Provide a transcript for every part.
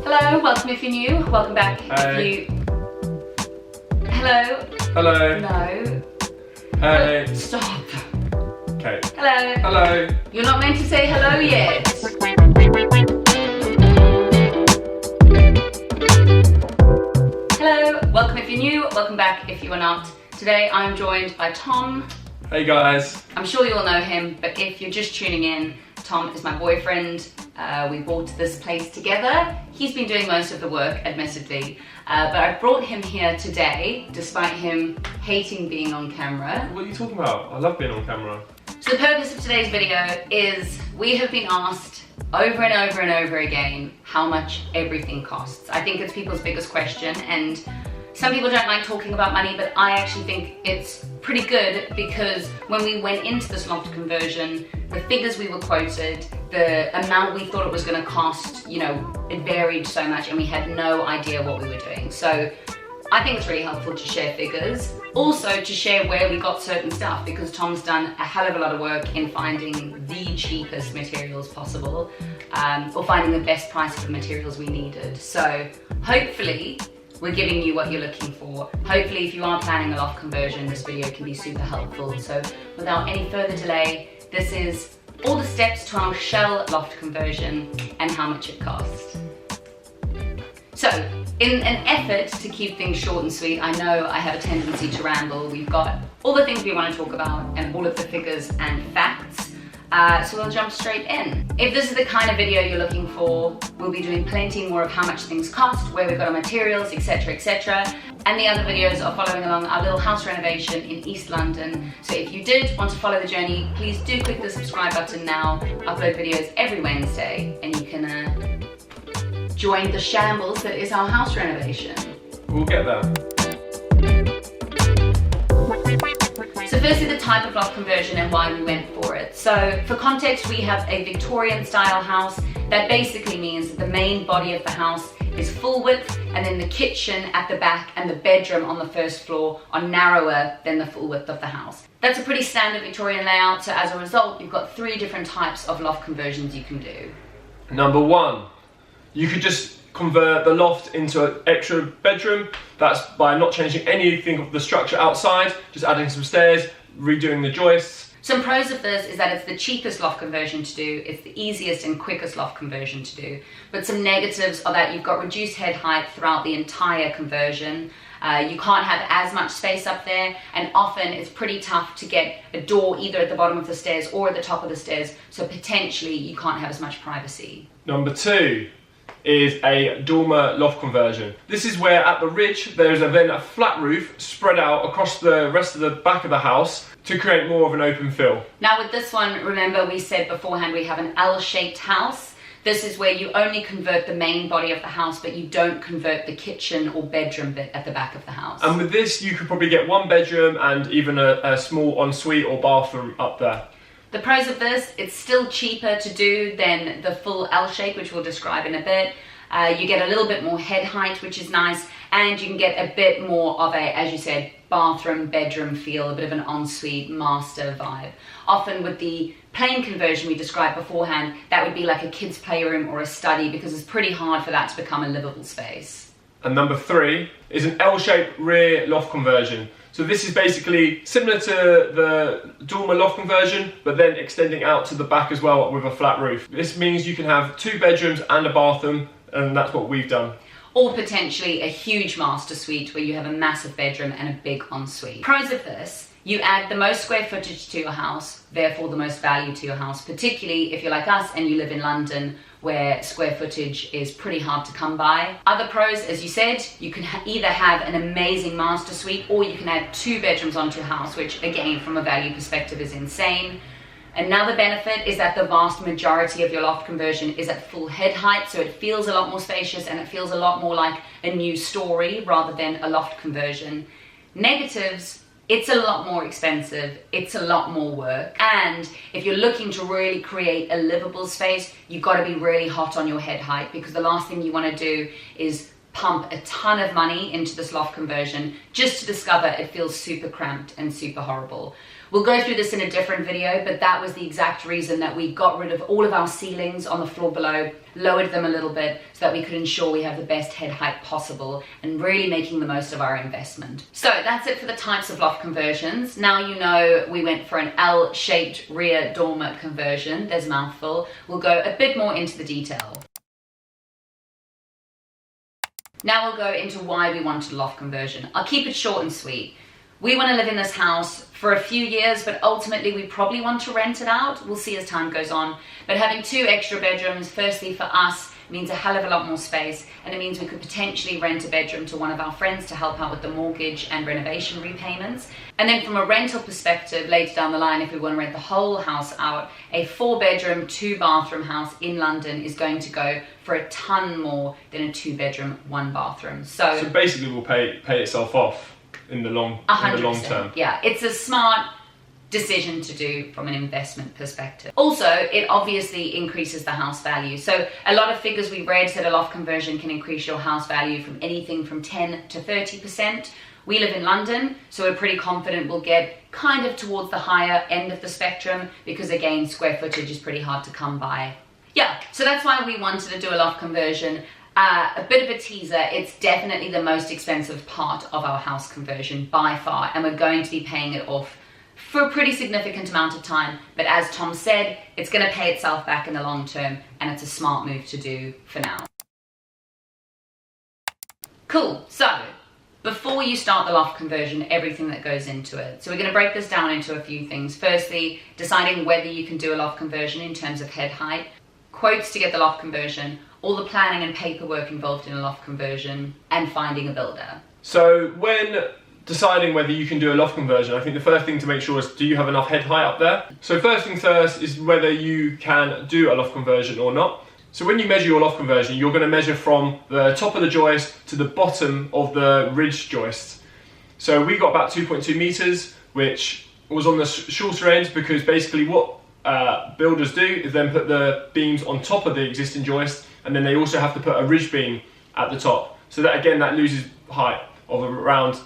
Hello, welcome if you're new. Welcome back Hey. if you... Hello? Hello. No. Hey. Stop. Okay. Hello? Hello. You're not meant to say hello yet. Hello, welcome if you're new. Welcome back if you are not. Today I'm joined by Tom. Hey guys. I'm sure you all know him, but if you're just tuning in, Tom is my boyfriend. We bought this place together. He's been doing most of the work, admittedly, but I brought him here today, despite him hating being on camera. What are you talking about? I love being on camera. So the purpose of today's video is we have been asked over and over and over again how much everything costs. I think it's people's biggest question, and some people don't like talking about money, but I actually think it's pretty good because when we went into this loft conversion, the figures we were quoted, the amount we thought it was going to cost, you know, it varied so much and we had no idea what we were doing. So I think it's really helpful to share figures. Also to share where we got certain stuff, because Tom's done a hell of a lot of work in finding the cheapest materials possible, or finding the best price for the materials we needed. So hopefully we're giving you what you're looking for. Hopefully if you are planning a loft conversion, this video can be super helpful. So without any further delay, this is all the steps to our shell loft conversion and how much it costs. So, in an effort to keep things short and sweet, I know I have a tendency to ramble. We've got all the things we want to talk about and all of the figures and facts. So we'll jump straight in. If this is the kind of video you're looking for, we'll be doing plenty more of how much things cost, where we've got our materials, etc, etc. And the other videos are following along our little house renovation in East London. So if you did want to follow the journey, please do click the subscribe button now. I upload videos every Wednesday and you can join the shambles that is our house renovation. We'll get there. So firstly, the type of loft conversion and why we went for it. So for context, we have a Victorian style house. That basically means that the main body of the house is full width, and then the kitchen at the back and the bedroom on the first floor are narrower than the full width of the house. That's a pretty standard Victorian layout, so as a result, you've got 3 different types of loft conversions you can do. Number 1, you could just convert the loft into an extra bedroom. That's by not changing anything of the structure outside, just adding some stairs, redoing the joists. Some pros of this is that it's the cheapest loft conversion to do, it's the easiest and quickest loft conversion to do. But some negatives are that you've got reduced head height throughout the entire conversion. You can't have as much space up there, and often it's pretty tough to get a door either at the bottom of the stairs or at the top of the stairs, so potentially you can't have as much privacy. Number 2 is a dormer loft conversion. This is where at the ridge there is then a flat roof spread out across the rest of the back of the house to create more of an open feel. Now with this one, remember we said beforehand we have an L-shaped house. This is where you only convert the main body of the house, but you don't convert the kitchen or bedroom bit at the back of the house. And with this you could probably get 1 bedroom and even a small ensuite or bathroom up there. The pros of this, it's still cheaper to do than the full L shape, which we'll describe in a bit. You get a little bit more head height, which is nice, and you can get a bit more of a, as you said, bathroom, bedroom feel, a bit of an ensuite master vibe. Often with the plain conversion we described beforehand, that would be like a kid's playroom or a study, because it's pretty hard for that to become a livable space. And number 3 is an L-shaped rear loft conversion. So this is basically similar to the dormer loft conversion, but then extending out to the back as well with a flat roof. This means you can have 2 bedrooms and a bathroom, and that's what we've done. Or potentially a huge master suite where you have a massive bedroom and a big ensuite. Pros of this, you add the most square footage to your house, therefore the most value to your house, particularly if you're like us and you live in London, where square footage is pretty hard to come by. Other pros, as you said, you can either have an amazing master suite or you can add 2 bedrooms onto your house, which again, from a value perspective is insane. Another benefit is that the vast majority of your loft conversion is at full head height, so it feels a lot more spacious and it feels a lot more like a new story rather than a loft conversion. Negatives, it's a lot more expensive, it's a lot more work, and if you're looking to really create a livable space, you've got to be really hot on your head height, because the last thing you want to do is pump a ton of money into this loft conversion just to discover it feels super cramped and super horrible. We'll go through this in a different video, but that was the exact reason that we got rid of all of our ceilings on the floor below, lowered them a little bit so that we could ensure we have the best head height possible and really making the most of our investment. So that's it for the types of loft conversions. Now you know we went for an L-shaped rear dormer conversion. There's a mouthful. We'll go a bit more into the detail. Now we'll go into why we wanted a loft conversion. I'll keep it short and sweet. We want to live in this house for a few years, but ultimately we probably want to rent it out. We'll see as time goes on. But having 2 extra bedrooms, firstly for us, means a hell of a lot more space, and it means we could potentially rent a bedroom to one of our friends to help out with the mortgage and renovation repayments. And then from a rental perspective, later down the line, if we want to rent the whole house out, a 4-bedroom, 2-bathroom house in London is going to go for a ton more than a 2-bedroom, 1-bathroom. So basically will pay itself off in the long term. Yeah, it's a smart decision to do from an investment perspective. Also, it obviously increases the house value. So a lot of figures we read said a loft conversion can increase your house value from anything from 10 to 30%. We live in London, so we're pretty confident we'll get kind of towards the higher end of the spectrum because, again, square footage is pretty hard to come by. Yeah, so that's why we wanted to do a loft conversion. A bit of a teaser, it's definitely the most expensive part of our house conversion by far, and we're going to be paying it off for a pretty significant amount of time. But as Tom said, it's going to pay itself back in the long term, and it's a smart move to do for now. Cool, so before you start the loft conversion, everything that goes into it. So we're going to break this down into a few things. Firstly, deciding whether you can do a loft conversion in terms of head height, quotes to get the loft conversion, all the planning and paperwork involved in a loft conversion, and finding a builder. So when deciding whether you can do a loft conversion, I think the first thing to make sure is, do you have enough head height up there? So first thing first is whether you can do a loft conversion or not. So when you measure your loft conversion, you're going to measure from the top of the joist to the bottom of the ridge joist. So we got about 2.2 meters, which was on the shorter end, because basically what builders do is then put the beams on top of the existing joist, and then they also have to put a ridge beam at the top. So that, again, that loses height of around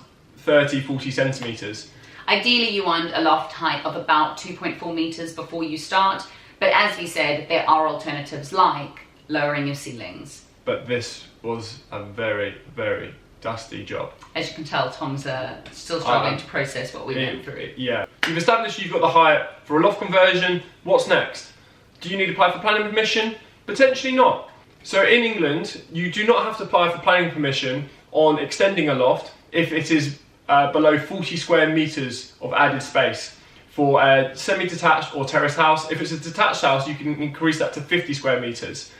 30-40 centimeters. Ideally, you want a loft height of about 2.4 meters before you start, but as we said, there are alternatives like lowering your ceilings. But this was a very, very dusty job. As you can tell, Tom's still struggling to process what we went through. Yeah. You've established you've got the height for a loft conversion. What's next? Do you need to apply for planning permission? Potentially not. So in England, you do not have to apply for planning permission on extending a loft if it is below 40 square meters of added space. For a semi-detached or terraced house, if it's a detached house, you can increase that to 50 square meters.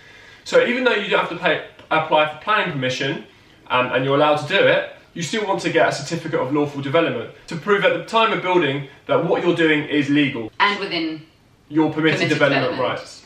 So even though you don't have to apply for planning permission, and you're allowed to do it, you still want to get a certificate of lawful development to prove at the time of building that what you're doing is legal. And within your permitted development rights.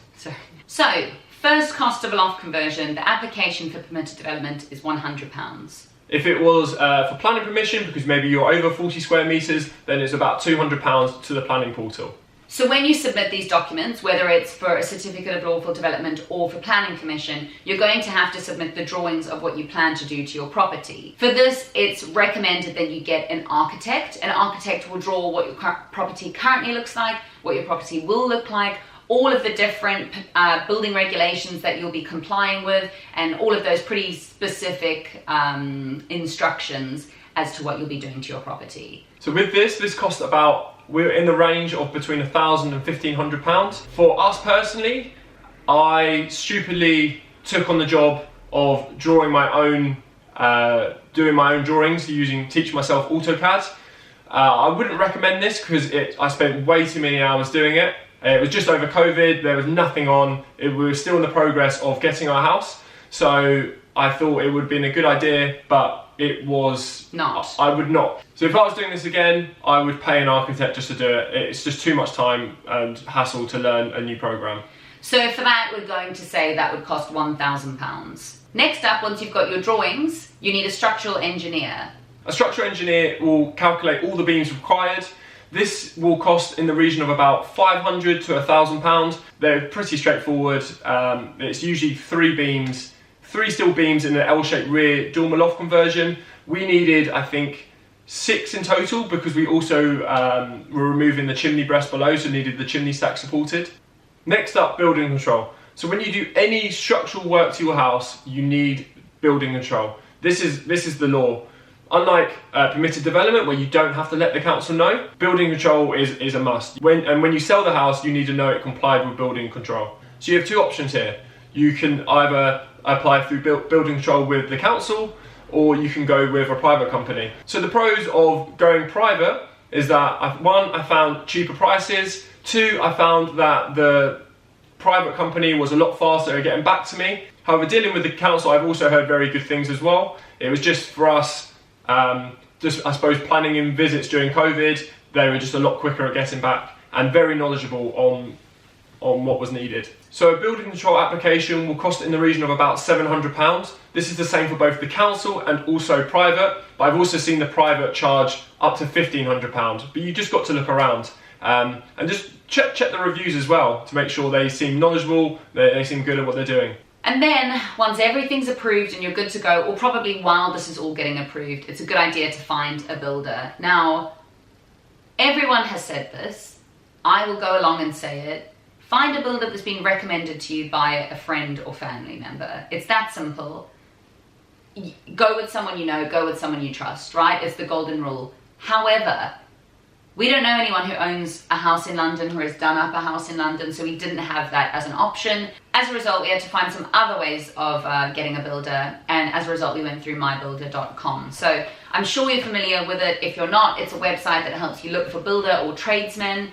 So, first cost of a loft conversion, the application for permitted development is £100. If it was for planning permission, because maybe you're over 40 square meters, then it's about £200 to the planning portal. So when you submit these documents, whether it's for a certificate of lawful development or for planning permission, you're going to have to submit the drawings of what you plan to do to your property. For this, it's recommended that you get an architect. An architect will draw what your property currently looks like, what your property will look like, all of the different building regulations that you'll be complying with, and all of those pretty specific instructions as to what you'll be doing to your property. So with this cost we're in the range of between £1,000 and £1,500. For us personally, I stupidly took on the job of drawing my own, doing my own drawings teaching myself AutoCAD. I wouldn't recommend this because I spent way too many hours doing it. It was just over COVID, there was nothing on, we were still in the progress of getting our house. So I thought it would have been a good idea, but it was not. I would not. So if I was doing this again, I would pay an architect just to do it. It's just too much time and hassle to learn a new program. So for that, we're going to say that would cost £1,000. Next up, once you've got your drawings, you need a structural engineer. A structural engineer will calculate all the beams required. This will cost in the region of about £500 to £1,000. They're pretty straightforward. It's usually 3 steel beams in an L-shaped rear dormer loft conversion. We needed, I think, 6 in total because we also were removing the chimney breast below, so needed the chimney stack supported. Next up, building control. So when you do any structural work to your house, you need building control. This is the law. Unlike permitted development, where you don't have to let the council know, building control is a must. When you sell the house, you need to know it complied with building control. So you have 2 options here. You can either apply through building control with the council, or you can go with a private company. So the pros of going private is that, 1, I found cheaper prices. 2, I found that the private company was a lot faster at getting back to me. However, dealing with the council, I've also heard very good things as well. It was just for us, I suppose, planning in visits during COVID, they were just a lot quicker at getting back and very knowledgeable on what was needed. So a building control application will cost in the region of about £700. This is the same for both the council and also private, but I've also seen the private charge up to £1,500. But you just got to look around and just check the reviews as well to make sure they seem knowledgeable, they seem good at what they're doing. And then, once everything's approved and you're good to go, or probably while this is all getting approved, it's a good idea to find a builder. Now, everyone has said this. I will go along and say it. Find a builder that's been recommended to you by a friend or family member. It's that simple. Go with someone you know, go with someone you trust, right? It's the golden rule. However, we don't know anyone who owns a house in London, who has done up a house in London, so we didn't have that as an option. As a result, we had to find some other ways of getting a builder, and as a result, we went through mybuilder.com. So I'm sure you're familiar with it. If you're not, it's a website that helps you look for builder or tradesmen.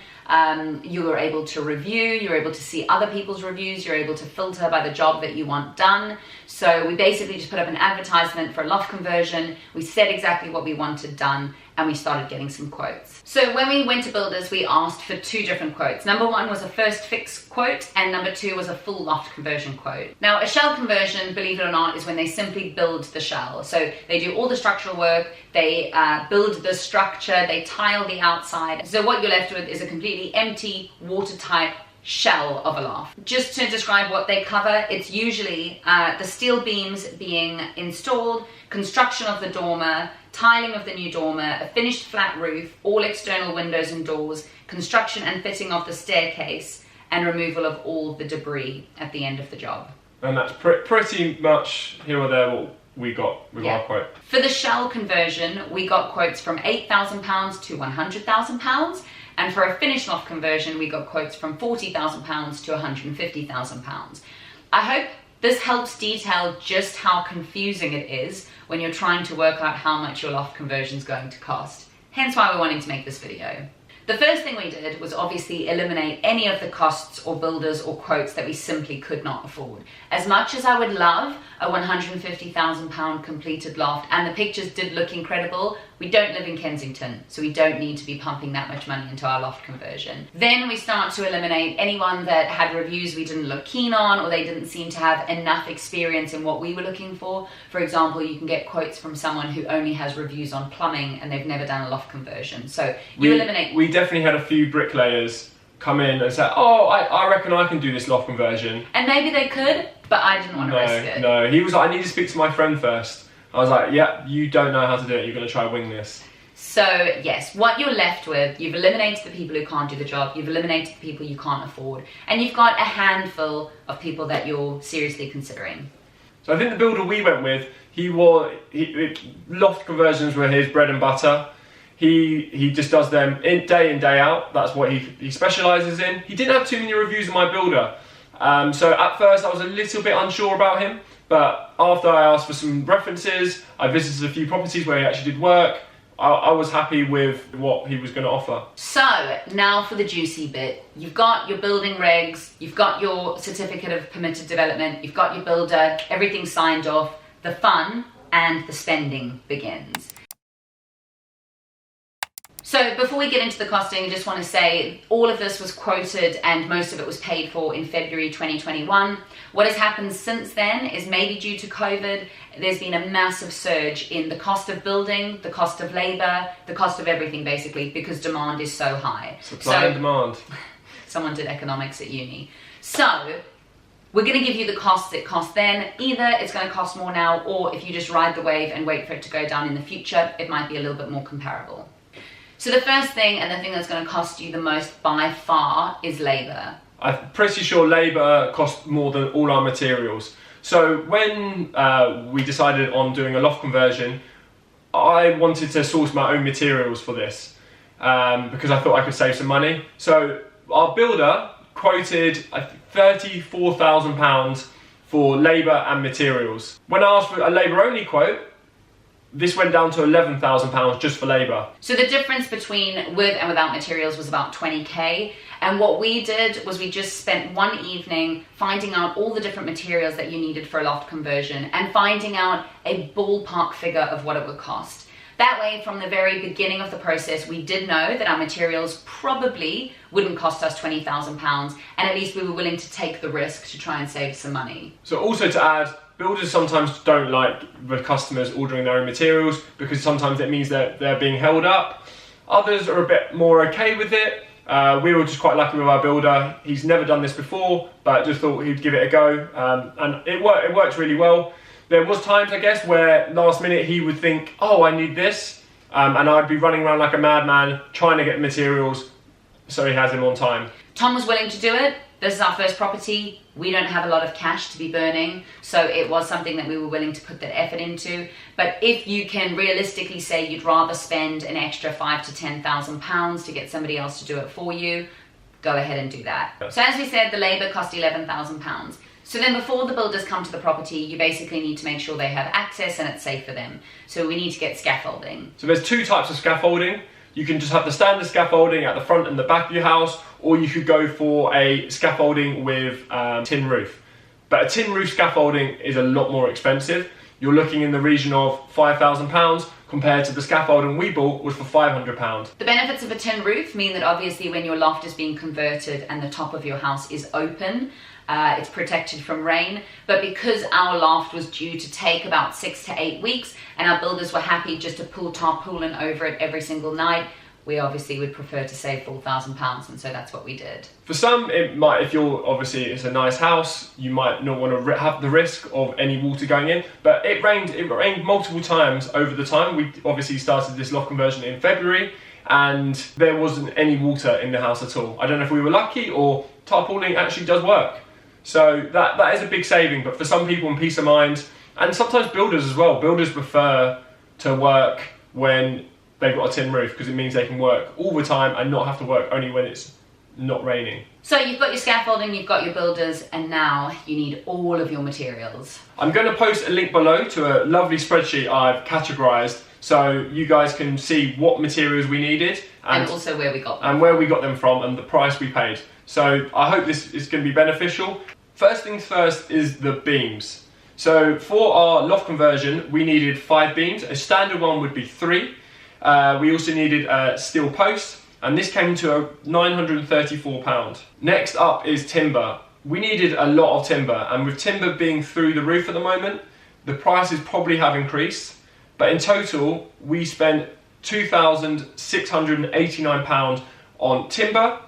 You are able to review, you're able to see other people's reviews, you're able to filter by the job that you want done. So we basically just put up an advertisement for a loft conversion. We said exactly what we wanted done, and we started getting some quotes. So when we went to builders, we asked for 2 different quotes. Number 1 was a first fix quote, and number 2 was a full loft conversion quote. Now, a shell conversion, believe it or not, is when they simply build the shell. So they do all the structural work, they build the structure, they tile the outside. So what you're left with is a completely empty, watertight shell of a loft. Just to describe what they cover, it's usually the steel beams being installed, construction of the dormer, tiling of the new dormer, a finished flat roof, all external windows and doors, construction and fitting of the staircase, and removal of all the debris at the end of the job. And that's pretty much here or there what we got with our quote. For the shell conversion, we got quotes from £8,000 to £100,000. And for a finished loft conversion, we got quotes from £40,000 to £150,000. I hope this helps detail just how confusing it is when you're trying to work out how much your loft conversion is going to cost. Hence why we're wanting to make this video. The first thing we did was obviously eliminate any of the costs or builders or quotes that we simply could not afford. As much as I would love a £150,000 completed loft, and the pictures did look incredible, we don't live in Kensington, so we don't need to be pumping that much money into our loft conversion. Then we start to eliminate anyone that had reviews we didn't look keen on, or they didn't seem to have enough experience in what we were looking for. For example, you can get quotes from someone who only has reviews on plumbing and they've never done a loft conversion. So you eliminate... We definitely had a few bricklayers come in and say, oh, I reckon I can do this loft conversion. And maybe they could, but I didn't want to risk it. No, he was like, I need to speak to my friend first. I was like, yeah, you don't know how to do it, you're going to try wing this. So yes, what you're left with, you've eliminated the people who can't do the job, you've eliminated the people you can't afford, and you've got a handful of people that you're seriously considering. So I think the builder we went with, loft conversions were his bread and butter. He just does them in, day out. That's what he specialises in. He didn't have too many reviews of my builder. So at first I was a little bit unsure about him, but after I asked for some references, I visited a few properties where he actually did work. I was happy with what he was going to offer. So now for the juicy bit. You've got your building regs, you've got your certificate of permitted development, you've got your builder, everything's signed off. The fun and the spending begins. So before we get into the costing, I just want to say all of this was quoted and most of it was paid for in February 2021. What has happened since then is, maybe due to COVID, there's been a massive surge in the cost of building, the cost of labour, the cost of everything basically, because demand is so high. Supply and demand. Someone did economics at uni. So We're going to give you the costs it cost then. Either it's going to cost more now, or if you just ride the wave and wait for it to go down in the future, it might be a little bit more comparable. So the first thing, and the thing that's going to cost you the most by far, is labor. I'm pretty sure labor costs more than all our materials. So when we decided on doing a loft conversion, I wanted to source my own materials for this because I thought I could save some money. So our builder quoted £34,000 for labour and materials. When I asked for a labour only quote, this went down to £11,000 just for labour. So the difference between with and without materials was about 20k. And what we did was we just spent one evening finding out all the different materials that you needed for a loft conversion and finding out a ballpark figure of what it would cost. That way, from the very beginning of the process, we did know that our materials probably wouldn't cost us £20,000, and at least we were willing to take the risk to try and save some money. So also to add, builders sometimes don't like the customers ordering their own materials because sometimes it means that they're being held up. Others are a bit more okay with it. We were just quite lucky with our builder. He's never done this before, but just thought he'd give it a go, and it worked really well. There was times, I guess, where last minute he would think, oh, I need this, and I'd be running around like a madman trying to get materials so he has them on time. Tom was willing to do it. This is our first property. We don't have a lot of cash to be burning, so it was something that we were willing to put that effort into. But if you can realistically say you'd rather spend an extra £5,000 to £10,000 to get somebody else to do it for you, go ahead and do that. So as we said, the labour cost £11,000. So then before the builders come to the property, you basically need to make sure they have access and it's safe for them. So we need to get scaffolding. So there's two types of scaffolding. You can just have the standard scaffolding at the front and the back of your house, or you could go for a scaffolding with tin roof. But a tin roof scaffolding is a lot more expensive. You're looking in the region of £5,000 compared to the scaffolding we bought was for £500. The benefits of a tin roof mean that obviously when your loft is being converted and the top of your house is open, it's protected from rain, but because our loft was due to take about 6 to 8 weeks and our builders were happy just to pull tarpaulin over it every single night, we obviously would prefer to save £4,000, and so that's what we did. For some, it might, if you're obviously it's a nice house, you might not want to have the risk of any water going in. But it rained multiple times over the time. We obviously started this loft conversion in February, and there wasn't any water in the house at all. I don't know if we were lucky or tarpaulin actually does work. So that is a big saving, but for some people and peace of mind, and sometimes builders as well, builders prefer to work when they've got a tin roof because it means they can work all the time and not have to work only when it's not raining. So you've got your scaffolding, you've got your builders, and now you need all of your materials. I'm going to post a link below to a lovely spreadsheet I've categorised so you guys can see what materials we needed and also where we got them. And where we got them from and the price we paid. So I hope this is going to be beneficial. First things first is the beams. So for our loft conversion, we needed 5 beams. A standard one would be 3. We also needed steel posts, and this came to £934. Next up is timber. We needed a lot of timber, and with timber being through the roof at the moment, the prices probably have increased. But in total, we spent £2,689 on timber.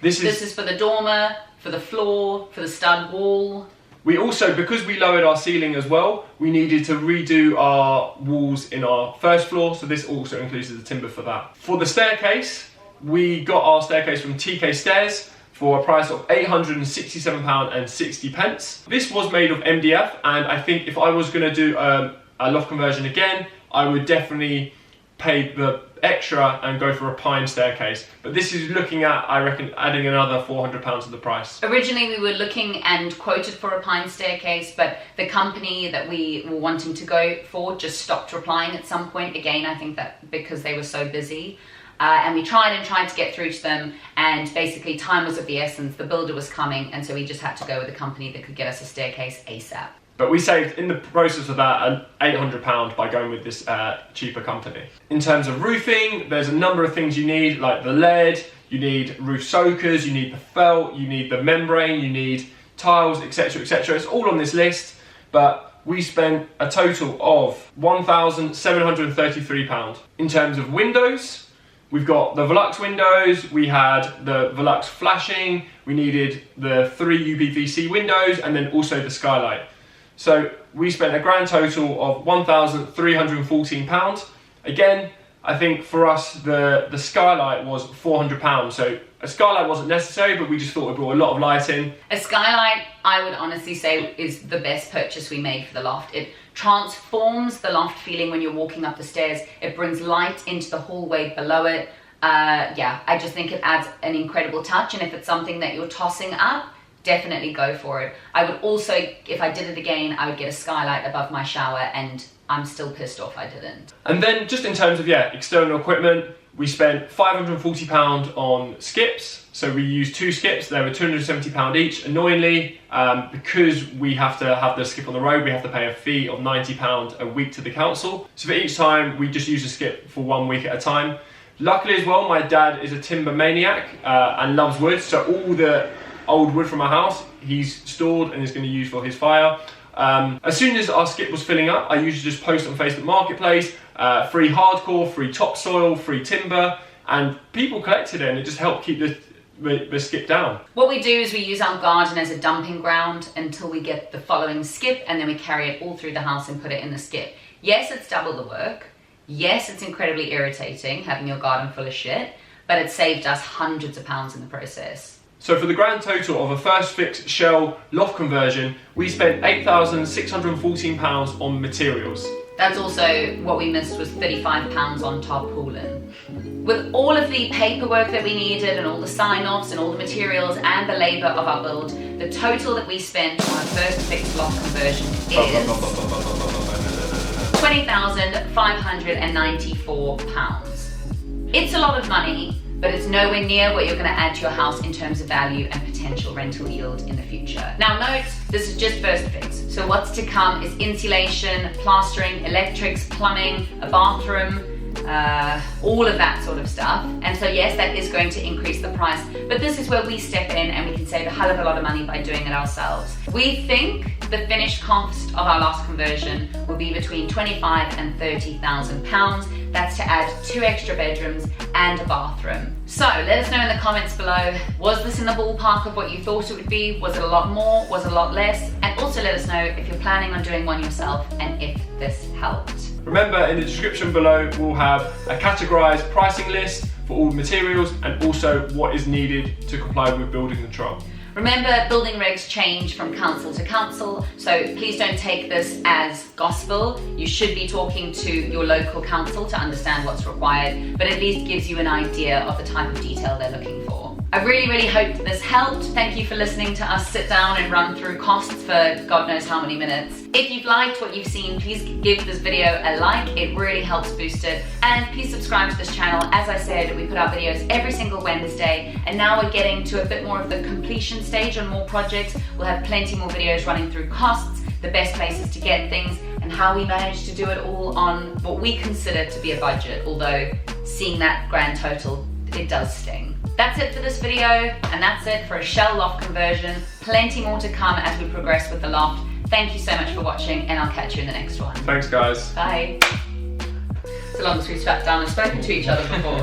This is for the dormer, for the floor, for the stud wall. We also, because we lowered our ceiling as well, we needed to redo our walls in our first floor, so this also includes the timber for that. For the staircase, we got our staircase from TK Stairs for a price of £867.60. This was made of MDF, and I think if I was going to do a loft conversion again, I would definitely pay the extra and go for a pine staircase. But this is looking at, I reckon, adding another £400 to the price. Originally we were looking and quoted for a pine staircase, but the company that we were wanting to go for just stopped replying at some point. Again, I think that because they were so busy. And we tried to get through to them, and basically time was of the essence. The builder was coming, and so we just had to go with a company that could get us a staircase ASAP. But we saved, in the process of that, £800 by going with this cheaper company. In terms of roofing, there's a number of things you need, like the lead, you need roof soakers, you need the felt, you need the membrane, you need tiles, etc, etc. It's all on this list, but we spent a total of £1,733. In terms of windows, We've got the Velux windows, we had the Velux flashing, we needed the 3 UPVC windows, and then also the skylight. So we spent a grand total of £1,314. Again, I think for us, the skylight was £400. So a skylight wasn't necessary, but we just thought it brought a lot of light in. A skylight, I would honestly say, is the best purchase we made for the loft. It transforms the loft feeling when you're walking up the stairs. It brings light into the hallway below it. Yeah, I just think it adds an incredible touch, and if it's something that you're tossing up, definitely go for it. I would also, if I did it again, I would get a skylight above my shower, and I'm still pissed off I didn't. And then just in terms of, external equipment, we spent £540 on skips. So we used 2 skips, they were £270 each. Annoyingly, because we have to have the skip on the road, we have to pay a fee of £90 a week to the council. So for each time, we just use a skip for 1 week at a time. Luckily as well, my dad is a timber maniac and loves wood, so all the old wood from our house, he's stored and is going to use for his fire. As soon as our skip was filling up, I usually just post on Facebook Marketplace, free hardcore, free topsoil, free timber, and people collected it, and it just helped keep the skip down. What we do is we use our garden as a dumping ground until we get the following skip, and then we carry it all through the house and put it in the skip. Yes, it's double the work. Yes, it's incredibly irritating having your garden full of shit, but it saved us hundreds of pounds in the process. So for the grand total of a first fix shell loft conversion, we spent £8,614 on materials. That's also what we missed was £35 on tarpaulin. With all of the paperwork that we needed and all the sign-offs and all the materials and the labour of our build, the total that we spent on a first fix loft conversion is £20,594. It's a lot of money, but it's nowhere near what you're going to add to your house in terms of value and potential rental yield in the future. Now note, this is just first fix. So what's to come is insulation, plastering, electrics, plumbing, a bathroom, all of that sort of stuff. And so yes, that is going to increase the price, but this is where we step in and we can save a hell of a lot of money by doing it ourselves. We think the finished cost of our loft conversion will be between £25,000 and £30,000. That's to add 2 extra bedrooms and a bathroom. So let us know in the comments below, was this in the ballpark of what you thought it would be? Was it a lot more? Was it a lot less? And also let us know if you're planning on doing one yourself and if this helped. Remember, in the description below, we'll have a categorised pricing list for all the materials and also what is needed to comply with building control. Remember, building regs change from council to council, so please don't take this as gospel. You should be talking to your local council to understand what's required, but at least gives you an idea of the type of detail they're looking for. I really, really hope this helped. Thank you for listening to us sit down and run through costs for God knows how many minutes. If you've liked what you've seen, please give this video a like. It really helps boost it. And please subscribe to this channel. As I said, we put out videos every single Wednesday, and now we're getting to a bit more of the completion stage on more projects. We'll have plenty more videos running through costs, the best places to get things, and how we managed to do it all on what we consider to be a budget, although seeing that grand total, it does sting. That's it for this video, and that's it for a shell loft conversion. Plenty more to come as we progress with the loft. Thank you so much for watching, and I'll catch you in the next one. Thanks guys. Bye. So long as we've sat down and spoken to each other before.